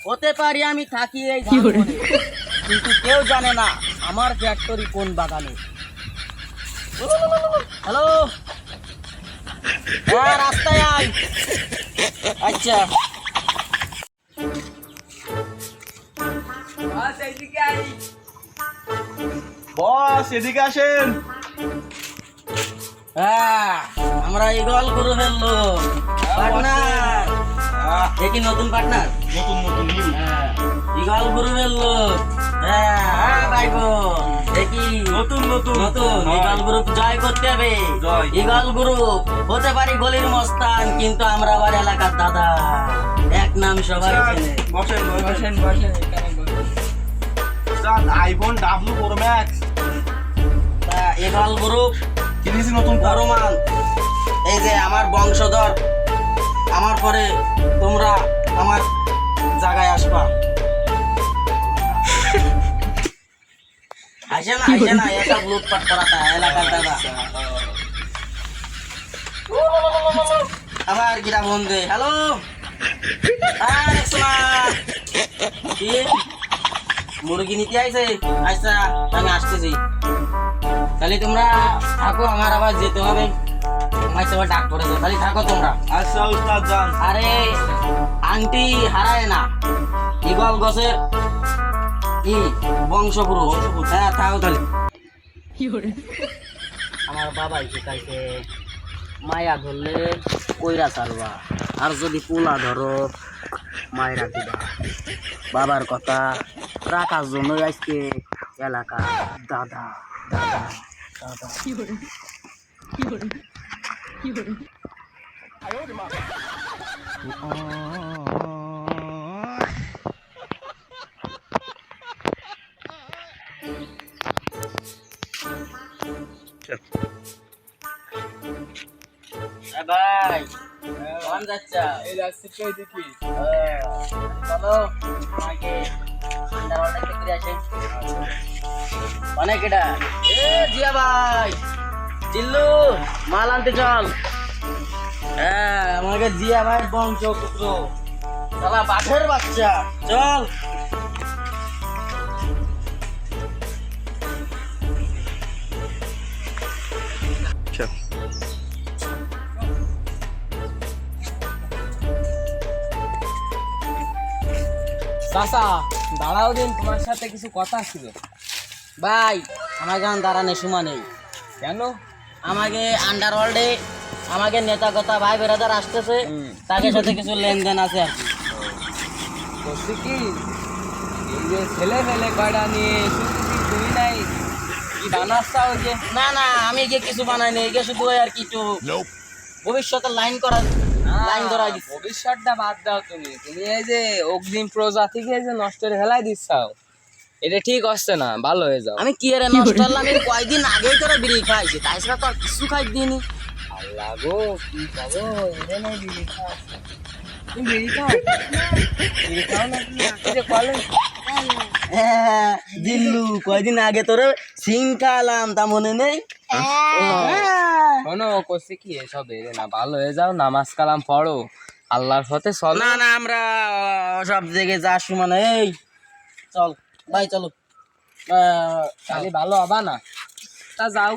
হতে পারি আমি থাকি এই ধানবনে, কিন্তু কেউ জানে না আমার ফ্যাক্টরি কোন বাগানে। হ্যালো, হ্যাঁ রাস্তায় আয়। আচ্ছা বস এদিকে আসেন। হ্যাঁ, আমরা ইগল করে ফেললো পার্টনার। দেখি নতুন পার্টনার, নতুন নতুন নিউ। ইগল করে ফেললো। হ্যাঁ হ্যাঁ ভাইগো, দেখি নতুন নতুন নতুন হয়। ইগল গ্রুপ জয় করতে হবে। জয়। ইগল গ্রুপ হতে পারি গলির মস্তান, কিন্তু আমরা আবার এলাকার দাদা, এক নাম সবাই চেনে। বসেন বসেন sir, iPhone W pro max তা ইগল গ্রুপ কিনেছি নতুন বড় মান, এই যে আমার বংশধর, আমার পরে তোমরা আমার জায়গায় আসবা। আসে না এসব লুটপাট করাটা এলাকার দাদা। আবার গিরা বন্ধে, হ্যালো কি মুরগি নিতে আইছে? আচ্ছা আমি আসতেছি, তাহলে তোমরা থাকো, আমার আবার যেতে হবে, আমার সবাই ডাক পড়েছে, তাহলে থাকো তোমরা। আচ্ছা উস্তাদ যান। আরে আংটি হারায় না, ইগল গছের কি বংশগুরু। হ্যাঁ থাকো তাহলে। আমার বাবাই শিখাইছে মায়া ধরলে কইরা ছাড়বা, আর যদি পোলা ধরো মায়েরা দিবা। বাবার কথা রাখার জন্য আজকে এলাকা দাদা দাদা দাদা। ভাই কেমন যাচ্ছা? এই যাচ্ছি তো দেখি। চলো আমাকে আন্ডারওয়ার্ল্ডে ঘুরে আসি। অনেক এটা জিয়া ভাই, জিল্লু মাল আনতে চল। হ্যাঁ আমাকে জিয়া ভাই বংশ পুত্র, শালা বাঘের বাচ্চা, চল। চাচা দাঁড়াও দিন, তোমার সাথে কিছু কথা ছিল। ভাই আমার গান দাঁড়ানোর সময় নেই। কেন? আমাকে আন্ডারওয়ার্ল্ডে আমাকে নেতা কথা ভাই বেরাদার আসতেছে, তাদের সাথে কিছু লেনদেন আছে আর কি। বলছি কি, এই যে ছেলে ফেলে কয়টা নিয়ে শুনছি তুমি নাই কি বানাচ্ছা ওই যে? না না আমি গিয়ে কিছু বানাই নি, এগিয়ে শুধু ওই আর কি একটু ভবিষ্যতে লাইন করা, লাইন ধরা দিচ্ছে। ভবিষ্যৎটা বাদ দাও, তুমি তুমি এই যে অগ্রিম প্রজাতিকে এই যে নষ্ট করে ফেলাই দিচ্ছাও, এটা ঠিক হচ্ছে না, ভালো হয়ে যাও। আমি কি রে নষ্ট হলাম? আমি কয়দিন আগেই তোরা বিড়ি খাইছি, তাই ছাড়া তো আর কিছু খাই দিইনি। আল্লাহ গো, কি খাবো? এটা নাই বিড়ি খাও। তুমি বিড়ি খাও? বিড়ি খাও না তুমি? এই যে কলে হ্যাঁ দিল্লু কয়দিন আগে তোরে সিং খাওয়ালাম, তা মনে নেই? শোনো, করছে কি এসব এরে না, ভালো হয়ে যাও, নামাজ কালাম পড়ো, আল্লাহর পথে চলো। না না আমরা সব জায়গায় যাওয়ার সময় না। এই চল ভাই চলো। তাহলে ভালো হবা না? তা যাও,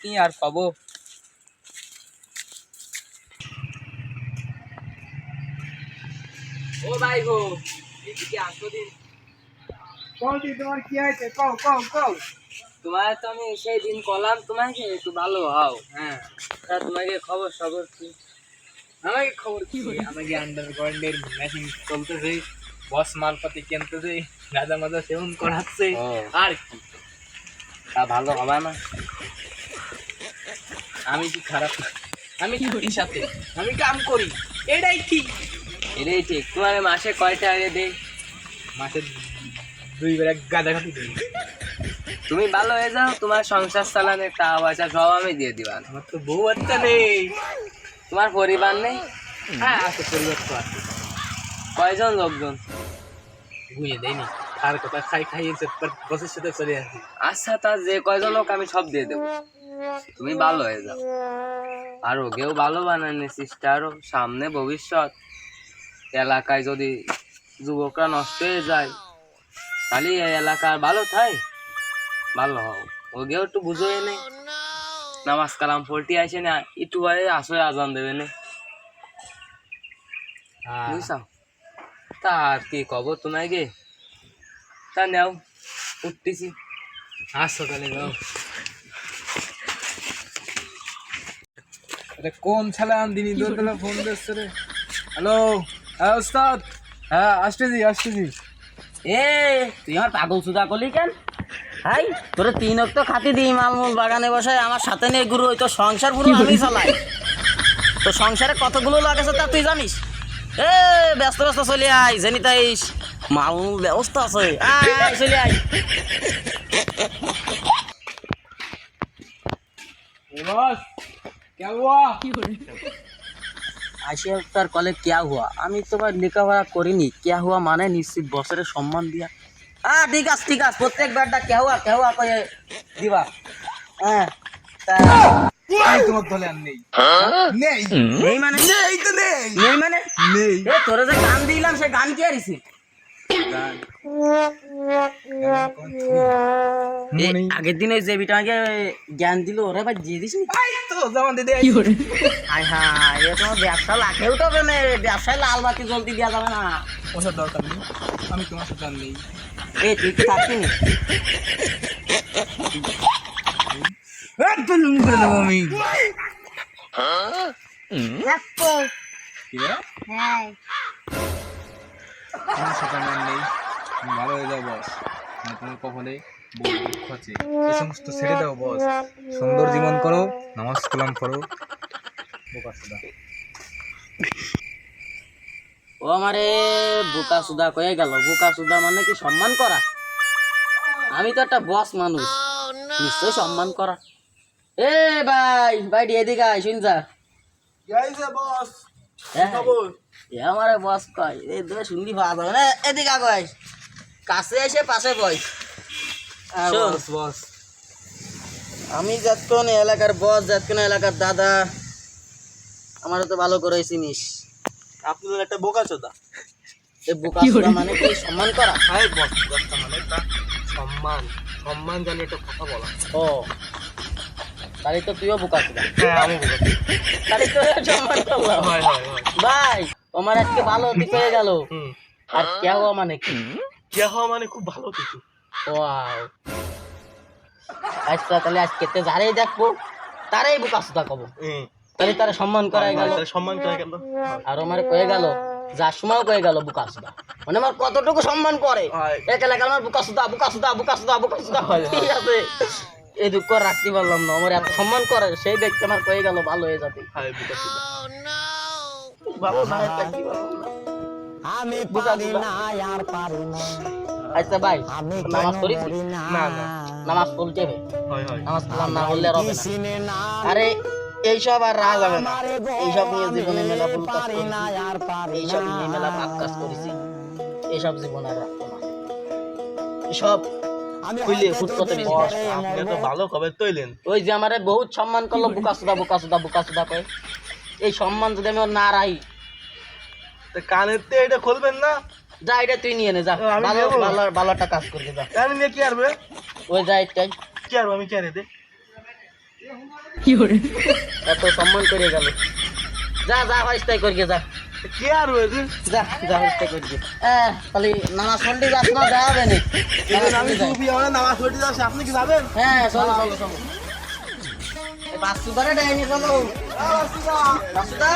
কি আর পাবো। ও ভাই গো, এদিকে আসো দিন। তোমার কি আছে? কও কও কও। তোমার তো আমি সেই দিন কলাম তোমাকে একটু ভালো হও। হ্যাঁ, তা তোমাকে খবর সবর কি? আমাকে খবর কি? আমাকে আন্ডারগ্রাউন্ডের মেশিন চলতেছে, বস মালপাতি কিনতেছে, গাঁজা মাজা সেবন করাচ্ছে, ও। আর কি? তা ভালো হবে না? আমি কি খারাপ? আমি কি সাথে আমি কাম করি, এটাই ঠিক। এটাই ঠিক। তোমার মাসে কয়টা আগে দেই? মাসে 2 বেলা গাঁজা খাতে দিই। তুমি ভালো হয়ে যাও, তোমার সংসার চালানোর টাকা পয়সা সব আমি দিয়ে দিবা। আমার তো বউ বাচ্চা নেই। তোমার পরিবার নেই? হ্যাঁ আছে, পরিবার তো আছে। কয়জন লোকজন? বুঝে দেয়নি, আর কথা খাইয়েছে, বসের সাথে চলে আসি। আচ্ছা, তা যে কয়জন লোক আমি সব দিয়ে দেবো, তুমি ভালো হয়ে যাও। আর ওকেও ভালো বানানোর চেষ্টা আরো, সামনে ভবিষ্যৎ এলাকায় যদি যুবকরা নষ্ট হয়ে যায়, তাহলে এই এলাকার ভালো থাই, ভালো হও। ওগেও একটু বুঝো এনে নামাজ কালাম পড়তে আসে না, একটু পরে আসলে আজান দেবে না, বুঝছো? তা আর কি কব তোমায় গে, তা নেও উঠতেছি। আসো তাহলে যাও। আরে কোন ছেলে দিনই দোতলা ফোন দিচ্ছে রে? হ্যালো, হ্যাঁ ওস্তাদ, হ্যাঁ আসতেছি। এ তুই আমার পাগল সুদা করলি কেন? হাই তোরে 3 অক্ত খাতি দিই মালমূল বাগানে বসে আমার সাথে নিয়ে গুরু, ওই তো সংসার পুরো আমি চালাই। তো সংসারে কতগুলো লাগাছে তা তুই জানিস? এ ব্যস্ত চলে আয়, জানি তাই মালমূল ব্যবস্থা আছে, আয় চলে আয়। বস क्या हुआ? আসে তার কলে কেয়া হুয়া, আমি তো ভাই লেখাপড়া করিনি, কেয়া হুয়া মানে নিশ্চিত বছরের সম্মান দিয়া। ঠিক আছে প্রত্যেকবার কেয়া হুয়া করে দিবা। হ্যাঁ তা আমি তোমার দলে আর নেই। নেই নেই মানে নেই তো নেই নেই মানে নেই। এ তোরা যে গান দিলাম সে গান কি আরিছি? আগের দিন ওই যে বিটা আমাকে জ্ঞান দিল, ওরা ভাই দিয়ে দিস নি? তো যেমন দিদি হাই হাই, এ তোমার ব্যবসা লাখে উঠবে না, ব্যবসায় লাল বাতি জ্বলতে দেওয়া যাবে না। ওসব দরকার নেই, আমি তোমার সাথে আর নেই। এ তুই কি থাকবি নি? একদম করে দেবো আমি। কি রে? তোমার সাথে আমি আর নেই, তুমি ভালো হয়ে যাও বস। আমি তোমার কপালে বহু দুঃখ আছে, এই সমস্ত ছেড়ে দাও বস। সুন্দর জীবন করো, নামাজ কালাম করো। বোকা সুদা ও আমারে বোকা সুদা কয়ে গেল। বোকা সুদা মানে কি সম্মান করা? আমি তো একটা বস মানুষ, নিশ্চয়ই সম্মান করা। এ ভাই এদিকে আয়, শুন যা। বস এ আমারে বস কয়, এ দূরে শুনলি ভালো হবে না, এদিকে আয়, কাছে এসে পাশে বয়। শোন, বস আমি যতক্ষণ এলাকার বস, যতক্ষণ এলাকার দাদা, আমার তো ভালো করে চিনিস। আপনি তো একটা বোকা চোদা। এই বোকা সুদা মানে কি সম্মান করা? হ্যাঁ বস, দশটা মানে একটা সম্মান জানি একটা কথা বলা। ও তাহলে তো তুইও বোকা সুদা। হ্যাঁ আমি বোকা। তাহলে তো সম্মান করলাম। হয় ভাই আমার আজকে ভালো দিক হয়ে গেল। হুম, আর কেয়া হওয়া মানে কি? কে হওয়া মানে খুব ভালো কিছু। ওয়াও, আচ্ছা তাহলে আজকে তে যারাই দেখবো তারাই বোকা সুদা কব, তাহলে তারা সম্মান করাই গেল। সম্মান করে গেল। আর আমার কয়ে গেল, যার সময় কয়ে গেল বোকা সুদা, মানে আমার কতটুকু সম্মান করে। এক এলাকার আমার বোকা সুদা ঠিক আছে, এই দুঃখ রাখতে পারলাম না, আমার এত সম্মান করে সেই ব্যক্তি আমার কয়ে গেল ভালো হয়ে যাবে। ভালো না এটা কি বলবো না। আমি বোকা পারি সুদা। না আর পারি না আচ্ছা ভাই আমি নামাজ কেন পড়িস? মরি না না। নামাজ পড়তে হবে, নামাজ পড়লাম না বললে আর হবে না। চিনে না আরে এইসব আর রাগ হবে না, আমারে গো, এইসব নিয়ে জীবনে আমি মেলা ভুল কাজ পারি না করেছি, আর পারি এইসব না। নিয়ে মেলা পাপ কাজ করেছি, এইসব জীবন আর রাখবো না। এসব আমি খুলে হয়তো ফুটকতে দুদিন বেশি পরে দেয়। আপনি তো মরবো। ভালো খবর তৈলেন। ওই যে আমারে বহুত সম্মান করলো, বোকা সুদা কয়ে, এই সম্মান যদি আমি ওর না রাই, কানের তে এটা খুলবেন না? যা এটা তুই নিয়ে নে, যা আমি ভালো নেবো। ভালো ভালো একটা কাজ করবি, যা আমি নিয়ে কি আরবে? ওই যা এটাই, কি আরবো আমি? কি আরে দে? এত সম্মান করে গেল, যা হইস্তাই করগে, যা কি আরবে? যা হইস্তাই করগে। তাহলে নামাজ পড়তে যাস না, যা হবে না আমি টুপি আমরা নামাজ পড়তে যাচ্ছি, আপনি কি যাবেন? হ্যাঁ চলো বাসুদারে ডাইনি চলো, বাসুদা